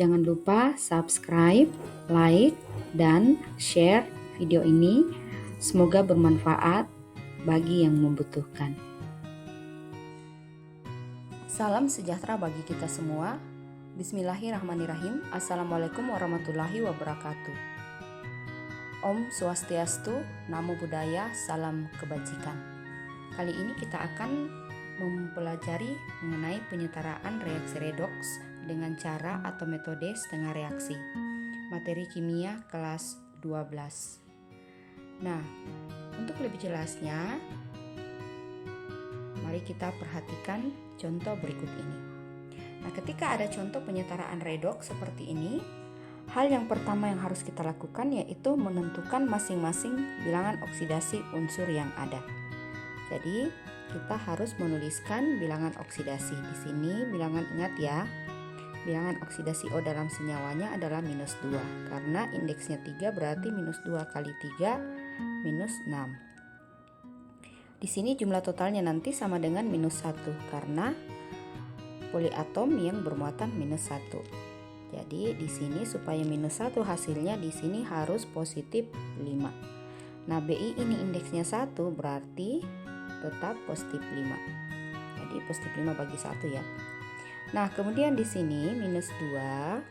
Jangan lupa subscribe, like, dan share video ini. Semoga bermanfaat bagi yang membutuhkan. Salam sejahtera bagi kita semua. Bismillahirrahmanirrahim. Assalamualaikum warahmatullahi wabarakatuh. Om Swastiastu, Namo Buddhaya, Salam Kebajikan. Kali ini kita akan mempelajari mengenai penyetaraan reaksi redoks dengan cara atau metode setengah reaksi. Materi kimia kelas 12. Nah, untuk lebih jelasnya, mari kita perhatikan contoh berikut ini. Nah, ketika ada contoh penyetaraan redoks seperti ini, hal yang pertama yang harus kita lakukan yaitu menentukan masing-masing bilangan oksidasi unsur yang ada. Jadi, kita harus menuliskan bilangan oksidasi. Di sini bilangan, ingat ya, bilangan oksidasi O dalam senyawanya adalah minus 2. Karena indeksnya 3 berarti minus 2 kali 3 minus 6. Di sini jumlah totalnya nanti sama dengan minus 1 karena poliatom yang bermuatan minus 1. Jadi di sini supaya minus 1 hasilnya di sini harus positif 5. Nah, BI ini indeksnya 1 berarti tetap positif 5. Jadi positif 5 bagi 1 ya. Nah, kemudian di sini minus 2.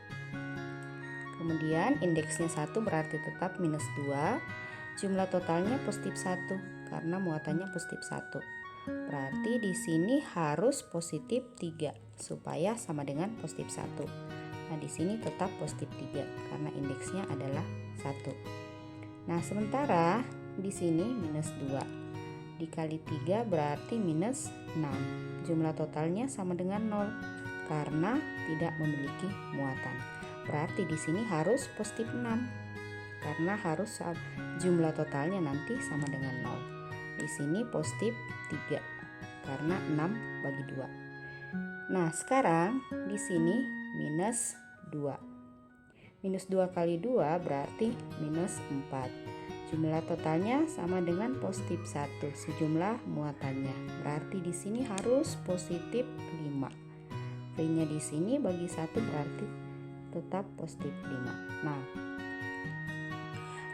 Kemudian indeksnya 1 berarti tetap minus 2. Jumlah totalnya positif 1 karena muatannya positif 1. Berarti di sini harus positif 3 supaya sama dengan positif 1. Nah, di sini tetap positif 3 karena indeksnya adalah 1. Nah, sementara di sini minus 2 dikali 3 berarti minus 6. Jumlah totalnya sama dengan 0 karena tidak memiliki muatan. Berarti di sini harus positif 6 karena harus jumlah totalnya nanti sama dengan 0. Di sini positif 3 karena 6 bagi 2. Nah, sekarang di sini minus 2. Minus 2 kali 2 berarti minus 4. Jumlah totalnya sama dengan positif 1 sejumlah muatannya. Berarti di sini harus positif 5. V-nya di sini bagi 1 berarti tetap positif 5. Nah,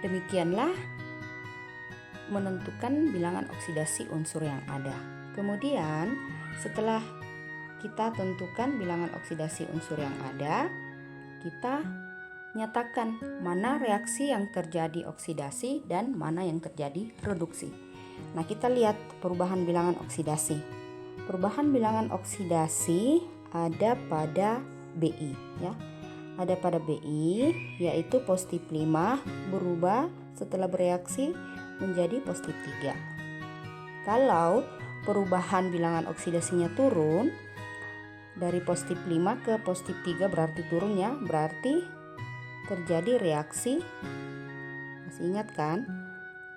demikianlah menentukan bilangan oksidasi unsur yang ada. Kemudian setelah kita tentukan bilangan oksidasi unsur yang ada, kita nyatakan mana reaksi yang terjadi oksidasi dan mana yang terjadi reduksi. Nah, kita lihat perubahan bilangan oksidasi. Perubahan bilangan oksidasi ada pada BI ya. Ada pada BI yaitu positif 5 berubah setelah bereaksi menjadi positif 3. Kalau perubahan bilangan oksidasinya turun dari positif 5 ke positif 3 berarti turun ya, berarti terjadi reaksi, masih ingat kan?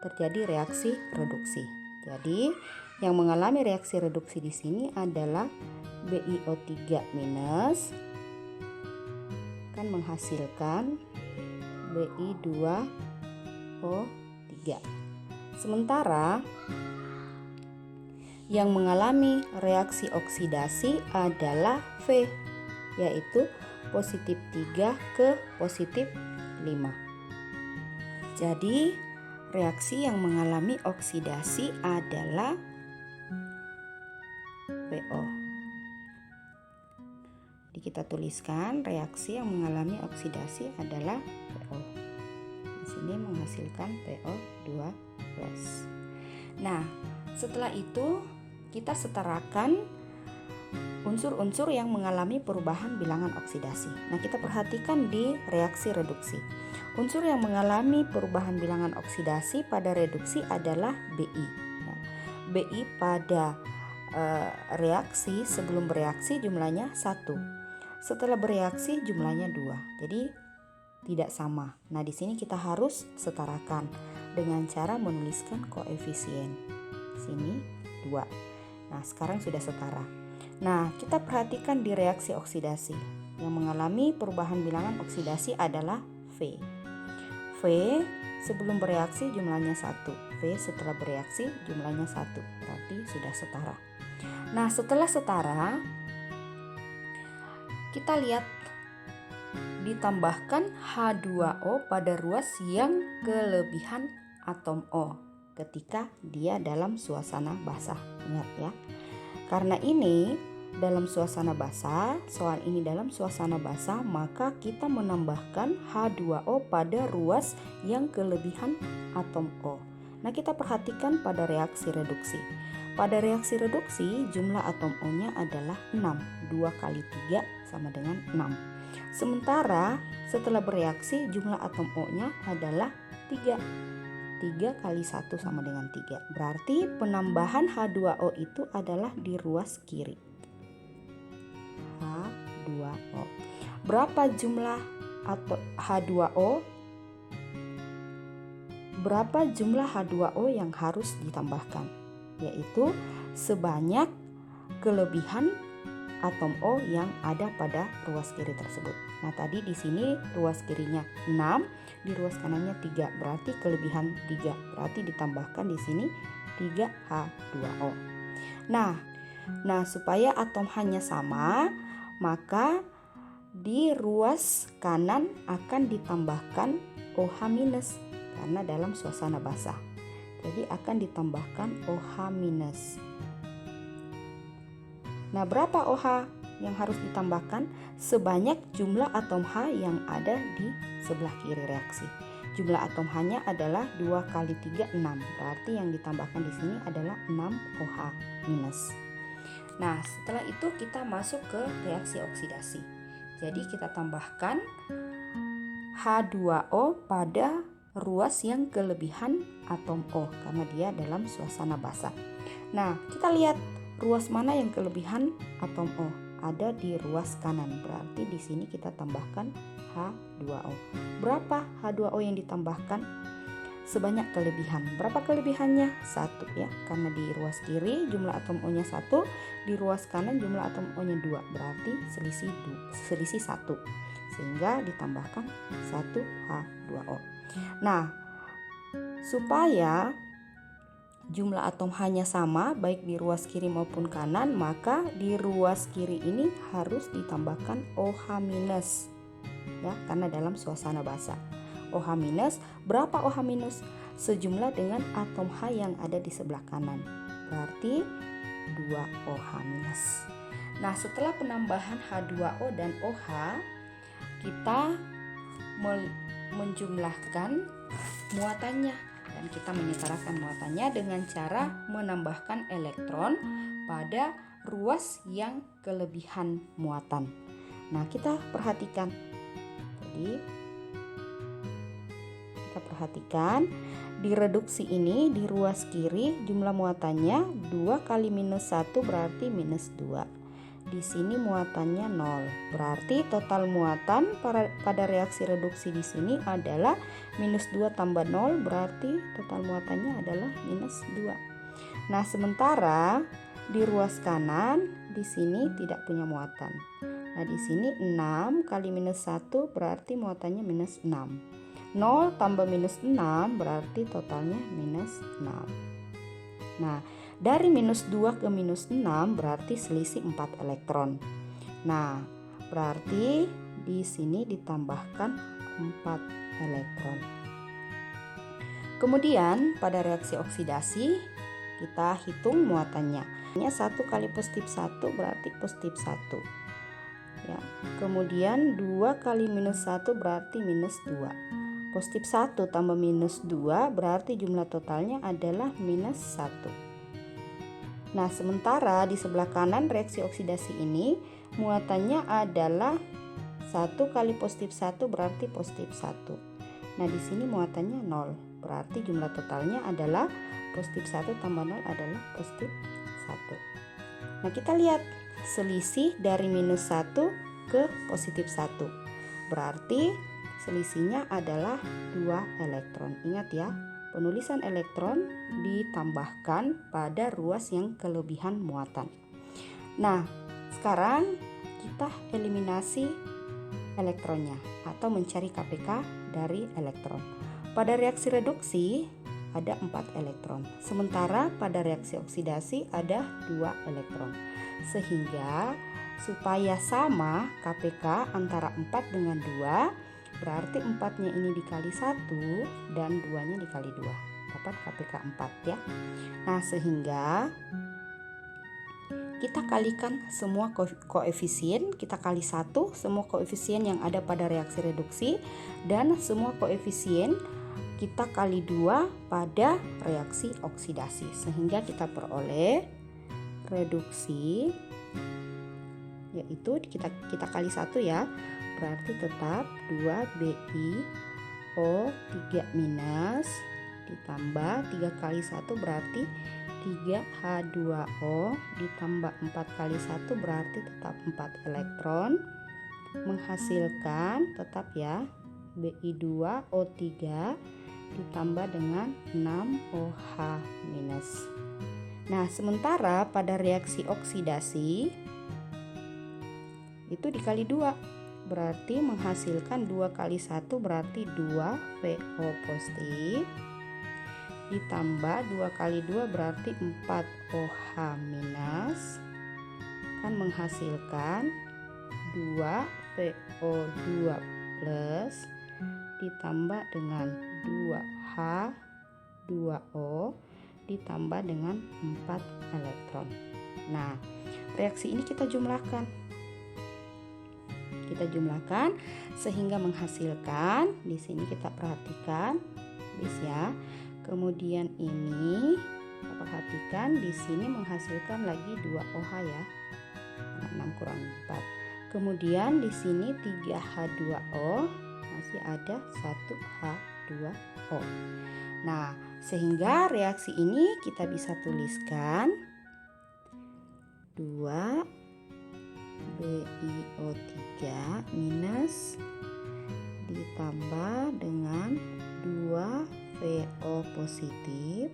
Terjadi reaksi reduksi. Jadi yang mengalami reaksi reduksi di sini adalah BiO3 minus akan menghasilkan Bi2O3. Sementara yang mengalami reaksi oksidasi adalah V, yaitu positif 3 ke positif 5. Jadi reaksi yang mengalami oksidasi adalah PO. Jadi kita tuliskan reaksi yang mengalami oksidasi adalah PO. Di sini menghasilkan PO2+. Nah, setelah itu kita setarakan unsur-unsur yang mengalami perubahan bilangan oksidasi. Nah, kita perhatikan di reaksi reduksi. Unsur yang mengalami perubahan bilangan oksidasi pada reduksi adalah BI. Nah, BI pada reaksi sebelum bereaksi jumlahnya 1. Setelah bereaksi jumlahnya 2. Jadi tidak sama. Nah, di sini kita harus setarakan dengan cara menuliskan koefisien. Sini 2. Nah, sekarang sudah setara. Nah, kita perhatikan di reaksi oksidasi. Yang mengalami perubahan bilangan oksidasi adalah V. V sebelum bereaksi jumlahnya 1. V setelah bereaksi jumlahnya 1. Berarti sudah setara. Nah, setelah setara, kita lihat ditambahkan H2O pada ruas yang kelebihan atom O ketika dia dalam suasana basah. Ingat ya. Karena ini dalam suasana basah, soal ini dalam suasana basah, maka kita menambahkan H2O pada ruas yang kelebihan atom O. Nah, kita perhatikan pada reaksi reduksi. Pada reaksi reduksi, jumlah atom O-nya adalah 6. 2 kali 3 sama dengan 6. Sementara setelah bereaksi, jumlah atom O-nya adalah 3. 3 kali 1 sama dengan 3. Berarti penambahan H2O itu adalah di ruas kiri. H2O. Berapa jumlah atau H2O? Berapa jumlah H2O yang harus ditambahkan? Yaitu sebanyak kelebihan atom O yang ada pada ruas kiri tersebut. Nah, tadi di sini ruas kirinya 6, di ruas kanannya 3, berarti kelebihan 3. Berarti ditambahkan di sini 3H2O. Nah, supaya atom H-nya sama, maka di ruas kanan akan ditambahkan OH- karena dalam suasana basah. Jadi akan ditambahkan OH-. Nah, berapa OH yang harus ditambahkan? Sebanyak jumlah atom H yang ada di sebelah kiri reaksi. Jumlah atom H-nya adalah 2 kali 3, 6. Berarti yang ditambahkan di sini adalah 6 OH-. Nah, setelah itu kita masuk ke reaksi oksidasi. Jadi kita tambahkan H2O pada ruas yang kelebihan atom O karena dia dalam suasana basah. Nah, kita lihat ruas mana yang kelebihan atom O? Ada di ruas kanan. Berarti di sini kita tambahkan H2O. Berapa H2O yang ditambahkan? Sebanyak kelebihan. Berapa kelebihannya? 1 ya. Karena di ruas kiri jumlah atom O-nya 1, di ruas kanan jumlah atom O-nya 2. Berarti selisih 1. Sehingga ditambahkan 1 H2O. Nah, supaya jumlah atom H-nya sama baik di ruas kiri maupun kanan, maka di ruas kiri ini harus ditambahkan OH- ya, karena dalam suasana basah. OH-, berapa OH-? Sejumlah dengan atom H yang ada di sebelah kanan. Berarti 2 OH-. Nah, setelah penambahan H2O dan OH, kita menjumlahkan muatannya dan kita menyetarakan muatannya dengan cara menambahkan elektron pada ruas yang kelebihan muatan. Nah, kita perhatikan. Jadi kita perhatikan di reduksi ini di ruas kiri jumlah muatannya 2 kali -1 berarti -2. Di sini muatannya 0. Berarti total muatan pada reaksi reduksi di sini adalah -2 tambah 0, berarti total muatannya adalah -2. Nah, sementara di ruas kanan di sini tidak punya muatan. Nah, di sini 6 kali -1 berarti muatannya -6. 0 tambah -6 berarti totalnya -6. Nah, dari -2 ke -6 berarti selisih 4 elektron. Nah, berarti di sini ditambahkan 4 elektron. Kemudian pada reaksi oksidasi kita hitung muatannya. 1 kali +1 berarti +1. Ya. Kemudian 2 kali -1 berarti -2. +1 tambah -2 berarti jumlah totalnya adalah -1. Nah, sementara di sebelah kanan reaksi oksidasi ini muatannya adalah 1 kali +1 berarti +1. Nah, di sini muatannya 0. Berarti jumlah totalnya adalah +1 tambah 0 adalah +1. Nah, kita lihat selisih dari -1 ke +1. Berarti selisihnya adalah 2 elektron. Ingat ya. Penulisan elektron ditambahkan pada ruas yang kelebihan muatan. Nah, sekarang kita eliminasi elektronnya atau mencari KPK dari elektron. Pada reaksi reduksi ada 4 elektron, sementara pada reaksi oksidasi ada 2 elektron. Sehingga supaya sama KPK antara 4 dengan 2, berarti 4-nya ini dikali 1 dan 2-nya dikali 2. Dapat KPK 4 ya. Nah, sehingga kita kalikan semua koefisien, kita kali 1 semua koefisien yang ada pada reaksi reduksi, dan semua koefisien kita kali 2 pada reaksi oksidasi, sehingga kita peroleh reduksi, yaitu kita kali 1 ya, berarti tetap 2BiO3 minus ditambah 3 kali 1 berarti 3H2O ditambah 4 kali 1 berarti tetap 4 elektron, menghasilkan tetap ya Bi2O3 ditambah dengan 6OH minus. Nah, sementara pada reaksi oksidasi itu dikali 2 berarti menghasilkan 2 kali 1 berarti 2VO positif ditambah 2 kali 2 berarti 4OH minus, kan menghasilkan 2VO2 plus ditambah dengan 2H2O ditambah dengan 4 elektron. Nah, reaksi ini kita jumlahkan sehingga menghasilkan, di sini kita perhatikan bis ya. Kemudian ini kita perhatikan di sini menghasilkan lagi 2OH ya. 6 kurang 4. Kemudian di sini 3H2O, masih ada 1H2O. Nah, sehingga reaksi ini kita bisa tuliskan 2BiO3 minus ditambah dengan 2VO positif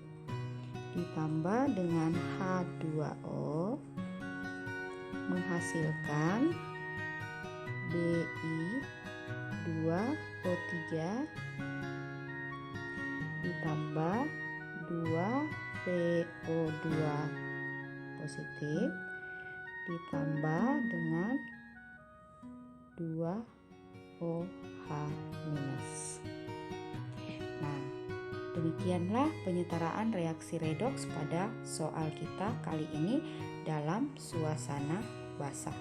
ditambah dengan H2O menghasilkan Bi2O3 ditambah 2VO2 positif ditambah dengan 2OH minus. Nah, demikianlah penyetaraan reaksi redoks pada soal kita kali ini dalam suasana basah.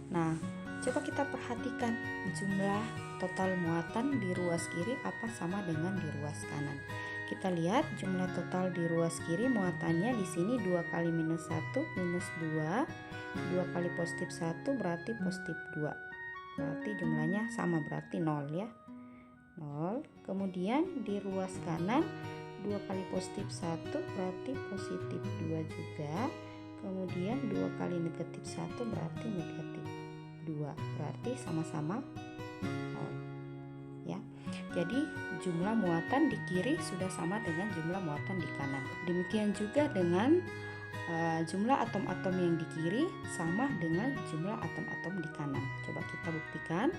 Nah, coba kita perhatikan jumlah total muatan di ruas kiri apa sama dengan di ruas kanan. Kita lihat jumlah total di ruas kiri muatannya di sini 2 kali minus 1 minus 2, 2 kali positif 1 berarti positif 2. Berarti jumlahnya sama, berarti 0 ya. 0. Kemudian di ruas kanan 2 kali positif 1 berarti positif 2 juga. Kemudian 2 kali negatif 1 berarti negatif 2. Berarti sama-sama 0 ya. Jadi jumlah muatan di kiri sudah sama dengan jumlah muatan di kanan. Demikian juga dengan jumlah atom-atom yang di kiri sama dengan jumlah atom-atom di kanan. Coba kita buktikan.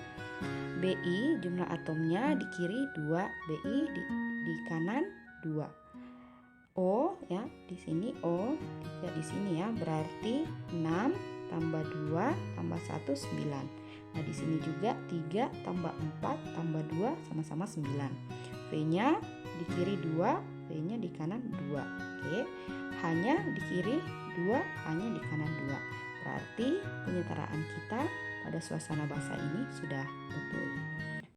Bi jumlah atomnya di kiri 2, Bi di kanan 2. O ya, di sini O, 3 di sini ya, berarti 6 tambah 2 tambah 1 9. Nah, di sini juga 3 tambah 4 tambah 2 sama-sama 9. V-nya di kiri 2, V-nya di kanan 2. Oke. H-nya di kiri 2, H-nya di kanan 2. Berarti penyetaraan kita pada suasana basah ini sudah betul.